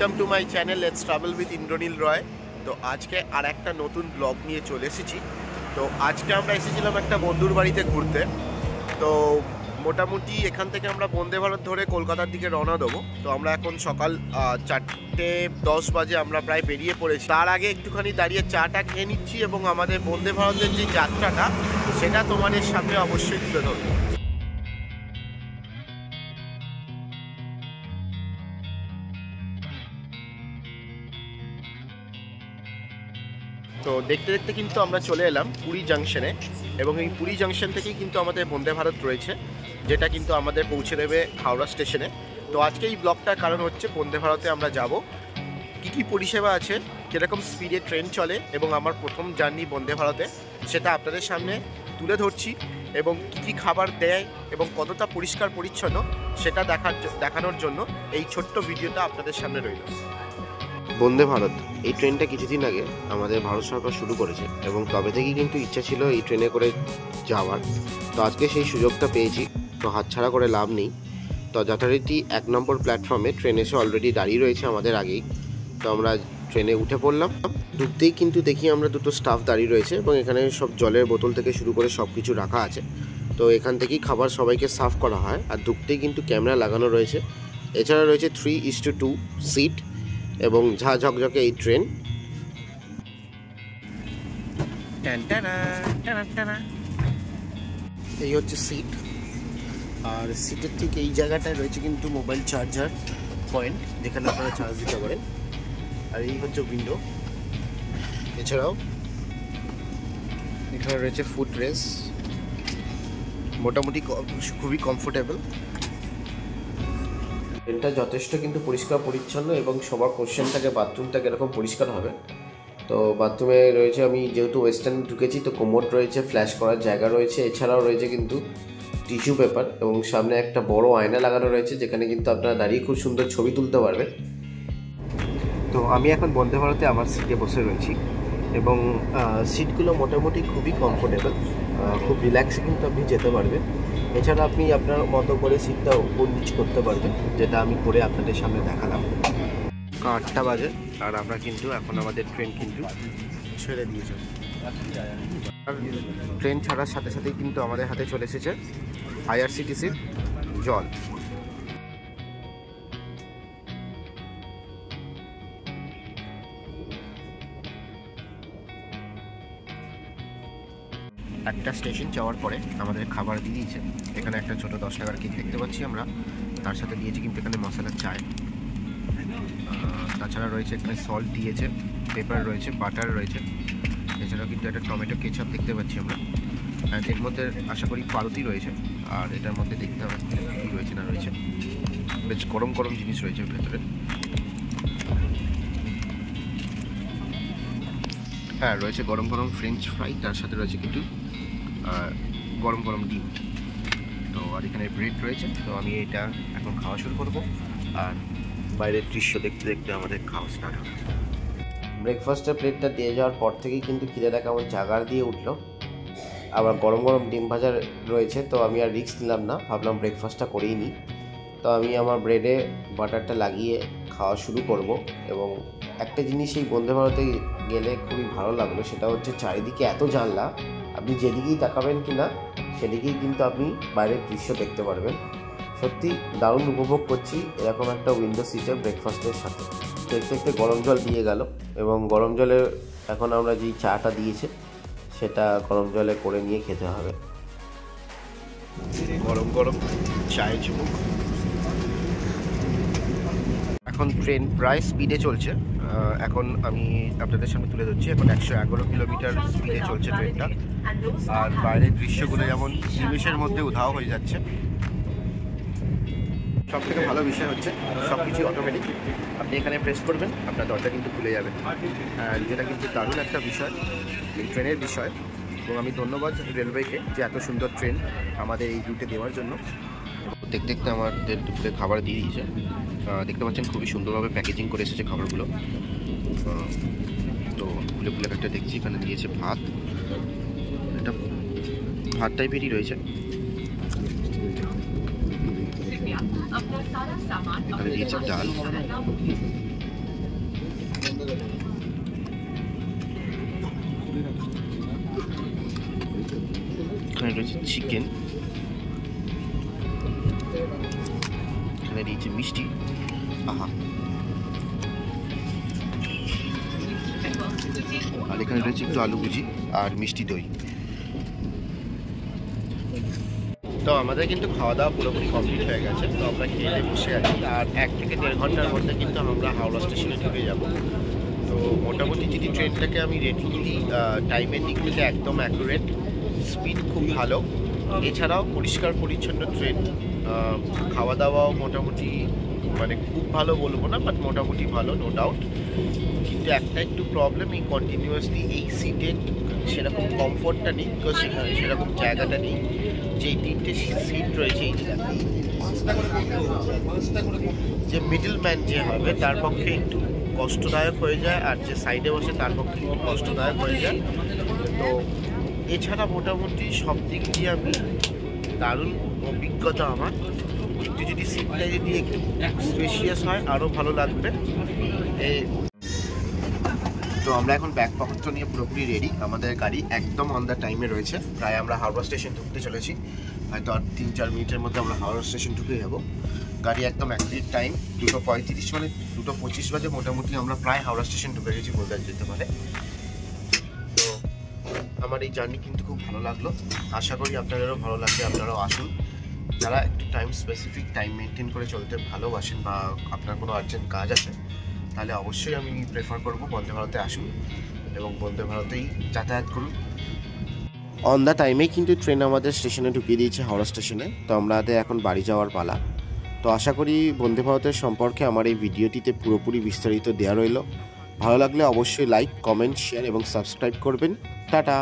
Welcome to my channel let's travel with Indranil Roy. তো আজকে আর একটা নতুন ব্লগ নিয়ে চলে এসেছি। তো আজকে আমরা এসেছিলাম একটা বন্ধুর বাড়িতে ঘুরতে। তো মোটামুটি এখান থেকে আমরা বন্দে ভারত ধরে কলকাতার দিকে রওনা দেবো। তো আমরা এখন সকাল 4:10 বাজে আমরা প্রায় বেরিয়ে পড়েছি। তার আগে একটুখানি দাঁড়িয়ে চাটা খেয়ে নিচ্ছি এবং আমাদের বন্দে ভারতের যে যাত্রাটা সেটা তোমাদের সামনে অবশ্যই তুলে ধরবো। তো দেখতে দেখতে কিন্তু আমরা চলে এলাম পুরী জাংশনে, এবং এই পুরী জাংশন থেকেই কিন্তু আমাদের বন্দে ভারত রয়েছে, যেটা কিন্তু আমাদের পৌঁছে দেবে হাওড়া স্টেশনে। তো আজকে এই ব্লগটার কারণ হচ্ছে বন্দে ভারতে আমরা যাব, কী কী পরিষেবা আছে, কীরকম স্পিডে ট্রেন চলে এবং আমার প্রথম জার্নি বন্দে ভারতে সেটা আপনাদের সামনে তুলে ধরছি, এবং কী কী খাবার দেয় এবং কতটা পরিষ্কার পরিচ্ছন্ন সেটা দেখানোর জন্য এই ছোট্ট ভিডিওটা আপনাদের সামনে রইল। বন্দে ভারত এই ট্রেনটা কিছুদিন আগে আমাদের ভারত সরকার শুরু করেছে, এবং তবে থেকেই কিন্তু ইচ্ছা ছিল এই ট্রেনে করে যাওয়ার। তো আজকে সেই সুযোগটা পেয়েছি, তো হাতছাড়া করে লাভ নেই। তো যথারীতি 1 নম্বর প্ল্যাটফর্মে ট্রেন এসে অলরেডি দাঁড়িয়ে রয়েছে আমাদের আগেই। তো আমরা ট্রেনে উঠে পড়লাম। ঢুকতেই কিন্তু দেখি আমরা দুটো স্টাফ দাঁড়িয়ে রয়েছে, এবং এখানে সব জলের বোতল থেকে শুরু করে সব কিছু রাখা আছে। তো এখান থেকেই খাবার সবাইকে সার্ভ করা হয়, আর ঢুকতেই কিন্তু ক্যামেরা লাগানো রয়েছে। এছাড়া রয়েছে 3:2 সিট এবং ঝা ঝকঝকে এই ট্রেন। এই হচ্ছে সিট, আর সিটের ঠিক এই জায়গাটায় রয়েছে কিন্তু মোবাইল চার্জার পয়েন্ট, যেখানে আপনারা চার্জ দিতে পারেন। আর এই হচ্ছে উইন্ডো। এছাড়াও এখানে রয়েছে ফুট রেস, মোটামুটি খুবই কমফোর্টেবল। ট্রেনটা যথেষ্ট কিন্তু পরিষ্কার পরিচ্ছন্ন, এবং সবার কোশ্চেন থাকে বাথরুমটাকে এরকম পরিষ্কার হবে। তো বাথরুমে রয়েছে, আমি যেহেতু ওয়েস্টার্ন ঢুকেছি তো কোমোড রয়েছে, ফ্ল্যাশ করার জায়গা রয়েছে, এছাড়াও রয়েছে কিন্তু টিস্যু পেপার, এবং সামনে একটা বড় আয়না লাগানো রয়েছে, যেখানে কিন্তু আপনারা দাঁড়িয়ে খুব সুন্দর ছবি তুলতে পারবেন। তো আমি এখন বন্দে ভারতে আমার সিটে বসে রয়েছি, এবং সিটগুলো মোটামুটি খুবই কমফোর্টেবল, খুব রিল্যাক্সে কিন্তু আপনি যেতে পারবেন। এছাড়া আপনি আপনার মতো করে সিটটা উপর নিচ করতে পারবেন, যেটা আমি করে আপনাদের সামনে দেখালাম। 8টা বাজে, আর আমরা কিন্তু এখন আমাদের ট্রেন কিন্তু ছেড়ে দিয়েছে। আর ট্রেন ছাড়ার সাথে সাথেই কিন্তু আমাদের হাতে চলে এসেছে IRCTCর জল। একটা স্টেশন যাওয়ার পরে আমাদের খাবার দিয়ে দিয়েছে। এখানে একটা ছোটো 10 টাকার কেক দেখতে পাচ্ছি আমরা, তার সাথে দিয়েছে কিন্তু এখানে মশলার চায়। তাছাড়া রয়েছে এখানে সল্ট দিয়েছে, পেপার রয়েছে, বাটার রয়েছে, এছাড়াও কিন্তু একটা টমেটো কেচাপ দেখতে পাচ্ছি আমরা। এর মধ্যে আশা করি পাউরুটি রয়েছে, আর এটার মধ্যে দেখতে হবে কী রয়েছে না রয়েছে। বেশ গরম গরম জিনিস রয়েছে ভেতরে। হ্যাঁ, রয়েছে গরম গরম ফ্রেঞ্চ ফ্রাই, তার সাথে রয়েছে কিন্তু গরম গরম ডিম। তো আর এখানে ব্রেড রয়েছে। তো আমি এটা এখন খাওয়া শুরু করব, আর বাইরের দৃশ্য দেখতে দেখতে আমাদের খাওয়া স্টার্ট হবে। ব্রেকফাস্টের প্লেটটা দিয়ে যাওয়ার পর থেকেই কিন্তু খিদেটা কেমন জাগার দিয়ে উঠলো। আবার গরম গরম ডিম ভাজা রয়েছে, তো আমি আর রিস্ক নিলাম না, ভাবলাম ব্রেকফাস্টটা করেই নিই। তো আমি আমার ব্রেডে বাটারটা লাগিয়ে খাওয়া শুরু করব। এবং একটা জিনিস এই বন্দে ভারতে গেলে খুবই ভালো লাগলো, সেটা হচ্ছে চারিদিকে এত জানলা, আপনি যেদিকেই তাকাবেন কি না সেদিকেই কিন্তু আপনি বাইরের দৃশ্য দেখতে পারবেন। সত্যি দারুণ উপভোগ করছি এরকম একটা উইন্ডো সিটে ব্রেকফাস্টের সাথে। দেখতে দেখতে গরম জল দিয়ে গেল, এবং গরম জলে এখন আমরা যেই চাটা দিয়েছে সেটা গরম জলে করে নিয়ে খেতে হবে। গরম গরম চায়ে চুমুক। এখন ট্রেন প্রায় স্পিডে চলছে। এখন আমি আপনাদের সামনে তুলে ধরছি, এখন 111 কিলোমিটার স্পিডে চলছে ট্রেনটা। আর বাইরের দৃশ্যগুলো যেমন নিমেষের মধ্যে উধাও হয়ে যাচ্ছে। সব থেকে ভালো বিষয় হচ্ছে সব কিছু অটোমেটিক, আপনি এখানে প্রেস করবেন আপনার দরজা কিন্তু খুলে যাবে, যেটা কিন্তু দারুণ একটা বিষয় এই ট্রেনের বিষয়। এবং আমি ধন্যবাদ রেলওয়েকে যে এত সুন্দর ট্রেন আমাদের এই রুটে দেওয়ার জন্য। দেখতে দেখতে আমাদের দুপুরে খাবার দিয়ে দিয়েছে, দেখতে পাচ্ছেন খুবই সুন্দরভাবে প্যাকেজিং করে এসেছে খাবারগুলো। তো ফুলে ফুলে একটা দেখছি এখানে দিয়েছে ভাত, এটা ভাত টাইপেরই রয়েছে। এখানে দিয়েছে ডাল, এখানে রয়েছে চিকেন, এখানে রয়েছে মিষ্টি, আহা, আর এখানে রয়েছে একটু আলু ভুজি আর মিষ্টি দই। তো আমাদের কিন্তু খাওয়া দাওয়া পুরোপুরি কমপ্লিট হয়ে গেছে। তো আমরা খেয়ে বসে আছি, আর 1 থেকে 1.5 ঘন্টার মধ্যে কিন্তু আমরা হাওড়া স্টেশনে ঢুকে যাব। তো মোটামুটি যদি ট্রেনটাকে আমি রেটিং দিই, টাইমের দিক থেকে একদম অ্যাকুরেট, স্পিড খুব ভালো, এছাড়াও পরিষ্কার পরিচ্ছন্ন ট্রেন, খাওয়া দাওয়াও মোটামুটি মানে খুব ভালো বলবো না, বাট মোটামুটি ভালো, নো ডাউট। কিন্তু একটা একটু প্রবলেম, এই কন্টিনিউয়াসলি এই সিটে সেরকম কমফোর্টটা নেই, বিকজ সেখানে সেরকম জায়গাটা নেই। যে 3টে সিট রয়েছে, এই যে মিডল ম্যান যে হবে তার পক্ষে একটু কষ্টদায়ক হয়ে যায়, আর যে সাইডে বসে তার পক্ষে একটু কষ্টদায়ক হয়ে যায়। তো এছাড়া মোটামুটি সব দিক দিয়ে আমি দারুণ অভিজ্ঞতা আমার। একটু যদি সিটটা যদি একটু স্পেশিয়াস হয় আরও ভালো লাগবে। তো আমরা এখন ব্যাগপত্র নিয়ে পুরোপুরি রেডি, আমাদের গাড়ি একদম অন দ্য টাইমে রয়েছে। প্রায় আমরা হাওড়া স্টেশন ঢুকতে চলেছি, হয়তো আর 3-4 মিনিটের মধ্যে আমরা হাওড়া স্টেশন ঢুকে যাব। গাড়ি একদম অ্যাকুরেট টাইম 2:35, মানে 2:25 বাজে মোটামুটি আমরা প্রায় হাওড়া স্টেশন ঢুকে গেছি বলতে যেতে পারে। তো আমার এই জার্নি কিন্তু খুব ভালো লাগলো, আশা করি আপনাদেরও ভালো লাগবে, আপনারাও আসুন। যারা একটু স্পেসিফিক টাইম মেনটেন করে চলতে ভালোবাসেন বা আপনার কোনো আর্জেন্ট কাজ আছে, তাহলে অবশ্যই আমি প্রেফার করবো বন্দে ভারতে আসুন এবং বন্দে ভারতেই যাতায়াত করুন। অন দ্য টাইমেই কিন্তু ট্রেন আমাদের স্টেশনে ঢুকিয়ে দিয়েছে, হাওড়া স্টেশনে। তো আমাদের এখন বাড়ি যাওয়ার পালা। তো আশা করি বন্দে ভারতের সম্পর্কে আমার এই ভিডিওটিতে পুরোপুরি বিস্তারিত দেওয়া রইল। ভালো লাগলে অবশ্যই লাইক, কমেন্ট, শেয়ার এবং সাবস্ক্রাইব করবেন। টাটা।